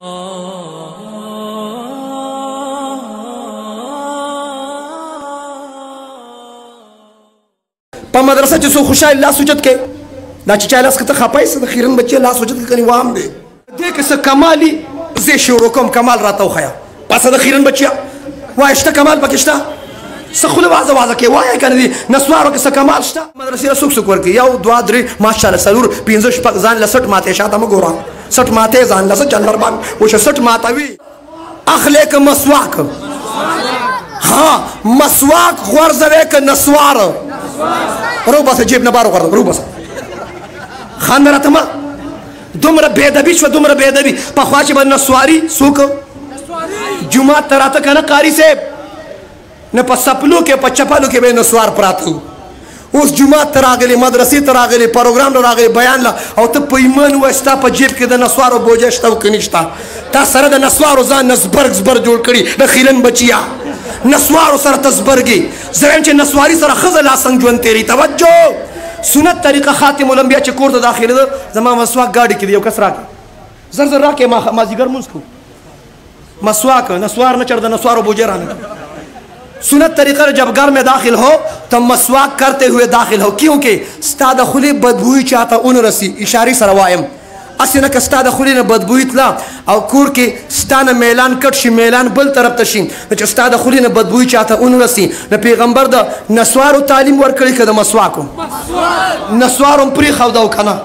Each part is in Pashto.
په مدرسه چې څو خوشحال لاس اوچت کې دا چې چا لاس که ته خپای څه د خیرن بچې لاس اوچت کې کنې وام دی دې که څه کمالي زه شروع کوم کمال راته وښیه پسه د خیرن بچیا وایه شته کمال پکې شته څه خوله وازه وازه کې وایه که نه دي نسوارو کې څه کمال شته مدرسې له څوک څوک ورکوي یو دوه درې ماشاءالله څلور پنځه شپږ ځان له سټ ماتې شاته مه ګوره سټ ماتې ځان له څه چندر باندې وشه سټ ماتوي اخلی که مسواک ها مسواک غورځوې که نسوار رو باسه جیب نه بار وغورځه رو باسه خانده راته مه دومره بېادبي شوه دومره بېادبي پخوا چې به نسواري څوک جومات ته راته که نه قاري صاحب نه په سپلو کې په چپلو کې به نسوار پراته اوس جومات ته راغلی مدرسې ته راغلی پروګرام ته راغلی بیان له او ته په ایمان ووایه ستا په جیب کې د نسوارو بوجه شته او که نشته تا سره د نسوارو ځان نه زبرګ زبر جوړ کړي د خیلن بچیا نسوارو سره ته زبرګي زه وایم چې نسواري سره ښځه لا څنګه ژوند تېري توجه سنت طریقه خاتم الانبیا چې کور ته داخلېده زما مسواک ګاډي کې دی یو کس راکړي زر زر راکړې مازدیګر لمونځ کوو مسواک نسوار نه چڑھ نسوارو بوجھے رہنے سنت طریقہ جب گھر میں داخل ہو تو مسواک کرتے ہوئے داخل ہو کیونکہ ستا د خولې بدبوئی چاته اون رسی اشاری سره وایم اسې نه که ستا د خولې نه بدبوئی تله او کور کې ستا نه میلان کټ شي میلان بل طرف ته شي نو چې ستا د خولې نه بدبوئی چاته اون رسی د پیغمبر د نسوارو تعلیم ورکړي که د مسواکو نسوارو هم پرېښود او که نه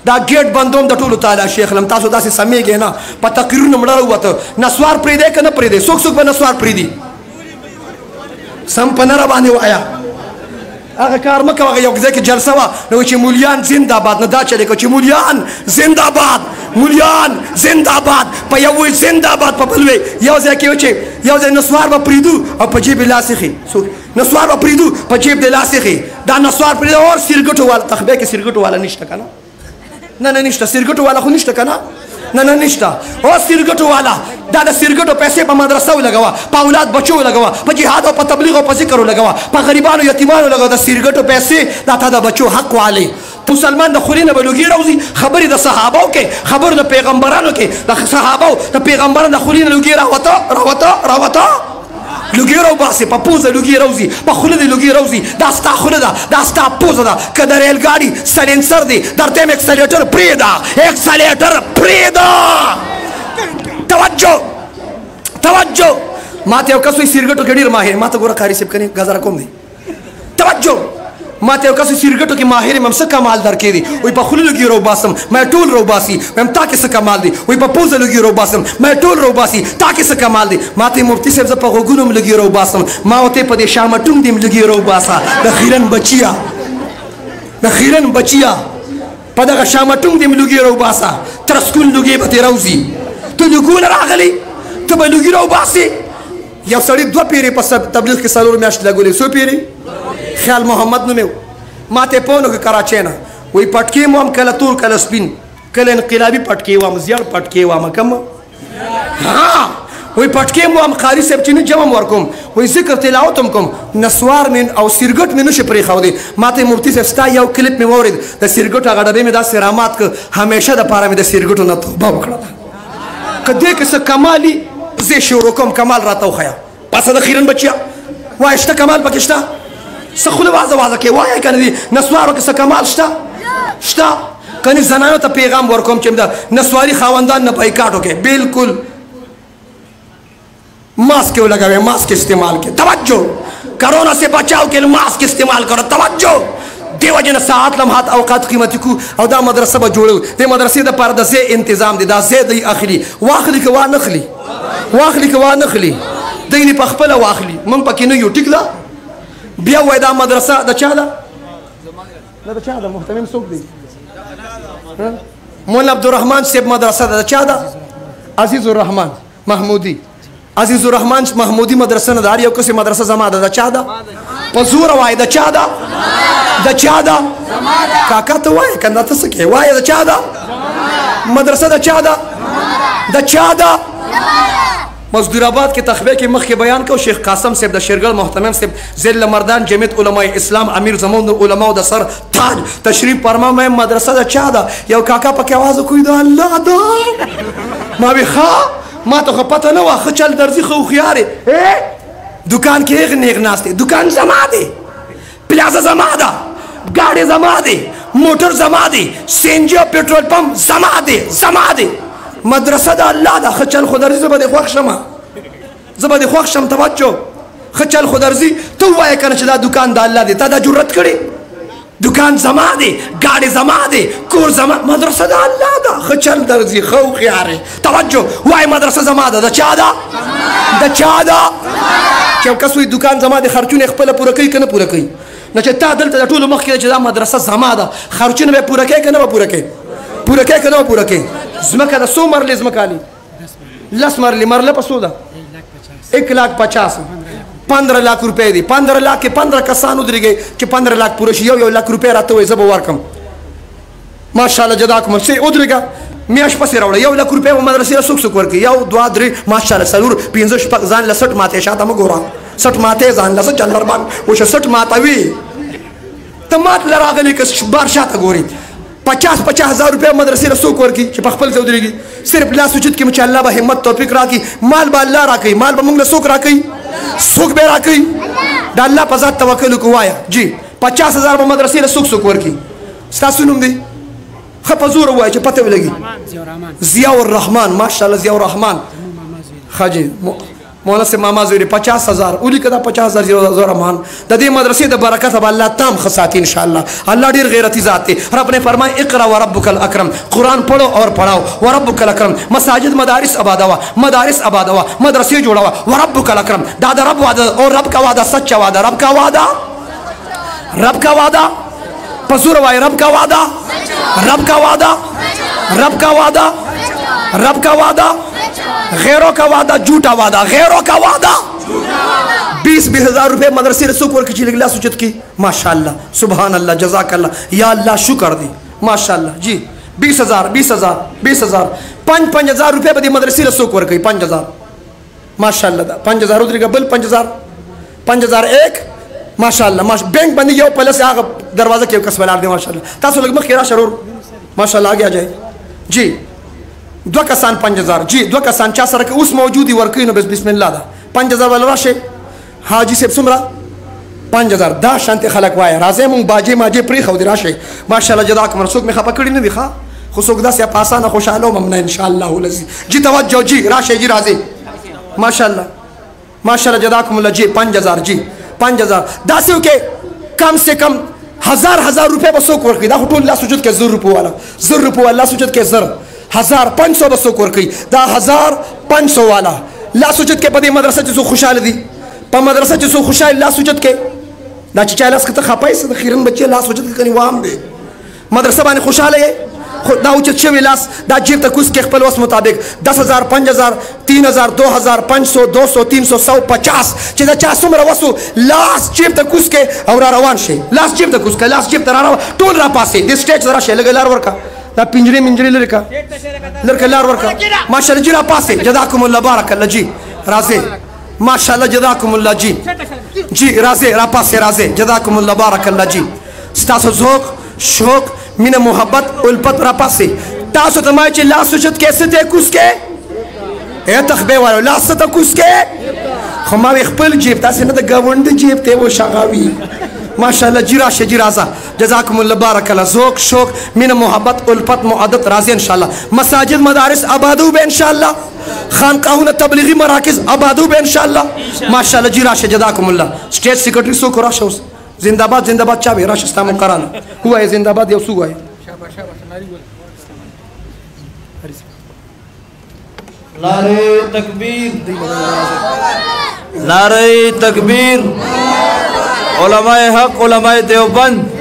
دا گیټ بندوم د ټولو تعالی شیخ لم تاسو داسې سمیږئ نه په تقریرونو مړه راووته نسوار پرېږدی که نه پرېږدی څوک څوک به نسوار پرېږدي سم په نره باندې وایه هغه کار مه کوه یو ځای کې جلسه وه نو چې مولیان زندهباد نه دا چلې کوه چې مولیان زندهباد مولیان زندهباد په یو وایي زندهباد په بل وایي یو ځای کې وایي چې یو ځای نسوار به پرېږدو او په جیب یې لاس ایښي نسوار به پرېږدو په جیب دې لاس ایښي دا نسوار پرېږدي اور سیرګټو والا تخبې کې سیرګټو والا نشته که نه نه نه نشته سیرګټو والا خو نشته که نه نه نه نشته او سیرګټو والا دا د سیرګټو پیسې په مدرسه ولګوه په اولاد بچو ولګوه په جهاد او په تبلیغ او په ذکر ولګوه په غریبانو یتیمانو ولګوه د سیرګټو پیسې دا تا د بچو حق والی مسلمان د خولې نه به لوګي راوځي خبرې د صحابو کې خبرو د پیغمبرانو کې د صحابو د پیغمبرانو د خولې نه لوګي راوته لوګي راوباسي په پوزه لوګي راوځي په خوله دې لوګي راوځي دا ستا خوله ده دا ستا پوزه ده که د ریل ګاډي سلینسر دی درته یم اکسلیټر پرېږده اکسلیټر پرېږده توجه توجه ما ته یو کس وایي سیرګټو کې ډېر ماهر ما ته ګوره قاري صاحب کنې ګزاره کوم دی توجه ما ته یو کس وایي سیرګټو کې ماهر یم څه کمال درکې دي وایي په خوله لوګي راوباسم ما ټول راوباسي وایم تا کې څه کمال دی وایي په پوزه لوګي راوباسم ما ټول راوباسي تا کې څه کمال دی ما ته مفتي صاحب زه په غوږونو م لوګي راوباسم ما ورته په دې شامټون دې م لوګي راوباسه د خیرن بچیا د خیرن بچیا په دغه شامټون دې م لوګي راوباسه تر سکول لوګي به ترې راوځي ته لوګونه راغلی ته به لوګي راوباسې یو سړي دوه پیرې په تبلیغ کې څلور میاشتې لګولې څو پیرې خیال محمد نومې و ما ته یې پوه نه کړ کراچۍ نه وایي پټکې مو هم کله تور کله سپین کله انقلابي پټکې وم زیړ پټکې وم کم ها وایي پټکې مو هم قاري صاحب چې نه جمع ورکوم وایي ذکر تلاوت هم کوم نسوار مې او سیرګټ مې نشي پرېښودی ما ته مفتي صاحب ستا یو کلیپ مې واورېد د سیرګټو هغه ډبې مې داسې رامات کړ همیشه دپاره مې د سیرګټو نه توبه وکړه که دې کې څه کمالي زه شروع کوم کمال راته وښیه پسه د خیرن بچیا وایه شته کمال پکې شته څه خوله وازه وازه کې وایه که نه دي نسوارو کې څه کمال شته شته کنې زنانو ته پیغام ورکوم چې د نسواري خاوندان نه بایکاټ وکړي بالکل ماسک ولګوئ ماسک استعمال کې توجه کرونا سے بچاؤ کے لیے ماسک استعمال کرو توجه دی وجه نه ساعت لمحات اوقات قیمتي کو او دا مدرسه به جوړو د مدرسې دپاره د ځای انتظام دی دا ځای دی اخلي واخلي که وانخلي واخلي که وانخلي دی دې په خپله واخلي موږ پکې نه یو ټیک ده بیا وایي دا مدرسه د چا ده دا د چا ده محتمم څوک دی مولا عبدالرحمن صاحب مدرسه ده د چا ده عزیز الرحمن محمودي عزیز الرحمن محمودي مدرسه نه ده هر یو کس مدرسه زما ده د چا ده په زوره وایي د چا ده د چا ده کاکا ته وایه که نه ته څه کوې وایه د چا ده مدرسه د چا ده د چا ده مزدور آباد کې تخبه کې مخکې بیان کو شیخ قاسم صاحب د شیرګل محتمم صاحب ذل مردان جمعیت علماء اسلام امیر زمون د علماء د سر تاج تشریف فرما مې مدرسه د چا ده یو کاکا پکې आवाज کوي دا الله دا ما به ښه ما ته خو پته نه وه ښه چل درځي خو هوښیار یې دکان کې هغه نیغ ناست دی دکان زما دی پلازه زما ده ګاډی زما دی موټر زما دی سینجی او پټرول پمپ زما دی مدرسه د الله ده ښه چل خو درځي زه به دې خوښ شم زه به دې خوښ شم توجه ښه چل خو درځي ته ووایه که نه چې دا دکان د الله دی تا دا جرت کړې دکان زما دی ګاډی زما دی کور زما مدرسه د الله ده ښه چل درځي ښه هوښیار یې توجه وایه مدرسه زما ده د چا ده د چا ده چې یو کس وایي دکان زما دی خرچونه یې خپله پوره کوي که نه پوره کوي نو چې تا دلته د ټولو مخکې ده چې دا مدرسه زما ده خرچونه به یې پوره کوې که نه به پوره کوې پوره کوې که نه به پوره کوې ځمکه د څو مرلې ځمکه علي 10 مرلې مرله په څو ده 1,50,000 15 लाख रुपए دی 15 लाख کې 15 کسان ودرېږي چې 15 लाख پوره شي یو लाख रुपए راته وایي زه به ورکړم ماشاءالله جزاکم الله سې ودرېږه میاشت پسې راوړه 1 लाख रुपए به مدرسې له څوک ورکوي 1 2 3 ماشاءالله څلور 5 شپږ ځان له 60 ماتې شاته مه ګوره 60 ماتې ځان له چندر باندې وشه 60 ماتوي ته مات له راغلی که بار شاته ګوري 50 हज़ार रुपये मदरसे څوک ورکي چې په خپل ځای ودرېږي صرف لاس اوچت کړي چې الله به همت توفیق راکړي مال به الله راکوي مال به موږ له څوک راکوي څوک به راکوي د الله په ذات توکل وکړو وایه جی 50,000 به مدرسې له څوک ورکي ستاسو نوم دی ښه په زوره ووایه چې پته ولګي ضیاء الرحمن ماشاءالله ضیاء الرحمن ښه جی مولانا سے ماما زوری 50,000 اولی کدا 50,000 ضیاء الرحمن د دې مدرسې د برکت به الله تام خساتی ان شاء الله الله ډیر غیرتی ذات دی رب نے فرمایا اقرا وربک الاکرم قرآن پڑھو اور پڑھاؤ وربک الاکرم مساجد مدارس آباد ہوا مدارس آباد ہوا مدرسے جوڑا ہوا وربک الاکرم دادا رب وعدہ اور رب کا وعدہ سچا وعدہ رب کا وعدہ پزور وائے رب کا وعدہ رب کا وعدہ رب کا وعدہ رب کا وعدہ غیروں کا وعدہ جھوٹا وعدہ غیروں کا وعدہ 20,000 रुपए मदरसे रसूख वर की ला सुचत की माशाअल्लाह सुभान अल्लाह जज़ाक अल्लाह या अल्लाह शुक्र दी माशाअल्लाह जी 20,000 5,000 रुपए बदी मदरसे रसूख वर की 5,000 माशाअल्लाह 5,000 उधर का बल 5,001 माशाअल्लाह बैंक बंदी यो पहले से आगे दरवाजा के कसम ला दे माशाअल्लाह तासो लग मखिरा शरूर माशाअल्लाह आगे आ जाए जी 2 कसान 5,000 जी 2 कसान चा सर के उस मौजूदी वर्की नो बिस्मिल्लाह दा 5,000 वाला राशे हाजी से सुमरा 5,000 दा शांति खलक वाय राजे मुंग बाजे माजे प्री खौ राशे माशाअल्लाह जदाकम रसूक में खपा कड़ी नहीं दिखा खुशोक दा से पासा ना खुशहालो ममना इंशाअल्लाह लजी जी तवज्जो जी राशे जी राजे माशाअल्लाह जदाकम अल्लाह जी 5,000 जी 5,000 दासियों के कम से कम 1,000 रुपए बसो कोर की दा हुटुल ला सुजud के 0 रुपए वाला सुजud के 1,500 बसो कोर की दा 1,500 वाला ला सुजद के पदी मदरसा जो खुशहाल दी प मदरसा जो खुशहाल ला सुजद के दा चालास के खपाई से खीरन बच्चे ला सुजद के कनी वाम दे मदरसा बाने खुशहाल है दा उचित छे लास दा जेब तक उसके खपल वस मुताबिक 10,000 5,000 3,000 2,000 500 200 300 150 che da cha sumra wasu लास जेब तक उसके और रवान शे लास जेब तक उसका लास जेब तरा टोल रा पासे दिस स्टेज जरा शे लगे लार वर्का दा पिंजरे लड़का लार वर्का माशाअल्लाह जी रा पासे जज़ाकुमुल्लाह बारकल्लाह जी राजे माशाअल्लाह जज़ाकुमुल्लाह जी राजे रा पासे राजे जज़ाकुमुल्लाह बारकल्लाह जी स्तासो जोक शौक मिन मोहब्बत उल्फत रा पासे तासो तमाय चे ला सुजत कैसे थे कुसके ए तखबे वालो ला सत कुसके खमा खपल जेब तासे न द गवंड जेब ते वो शगावी माशाअल्लाह जी राशे जी राजा जज़ाकुमुल्लाह बारकल्लाह ज़ोक शौक मिन मोहब्बत उल्फत मुअद्दत राज़ी इंशाअल्लाह मसाजिद मदारिस आबादू बे इंशाअल्लाह खानकाहुन तबलीगी मराकिज़ आबादू बे इंशाअल्लाह माशाअल्लाह जी राशे जज़ाकुमुल्लाह स्टेट सेक्रेटरी सो को राशे जिंदाबाद जिंदाबाद चाबे राशे इस्लाम कराना हुआ है जिंदाबाद ये सुगा है नारे तकबीर नारे तकबीर उलमाए हक उलमाए देवबंद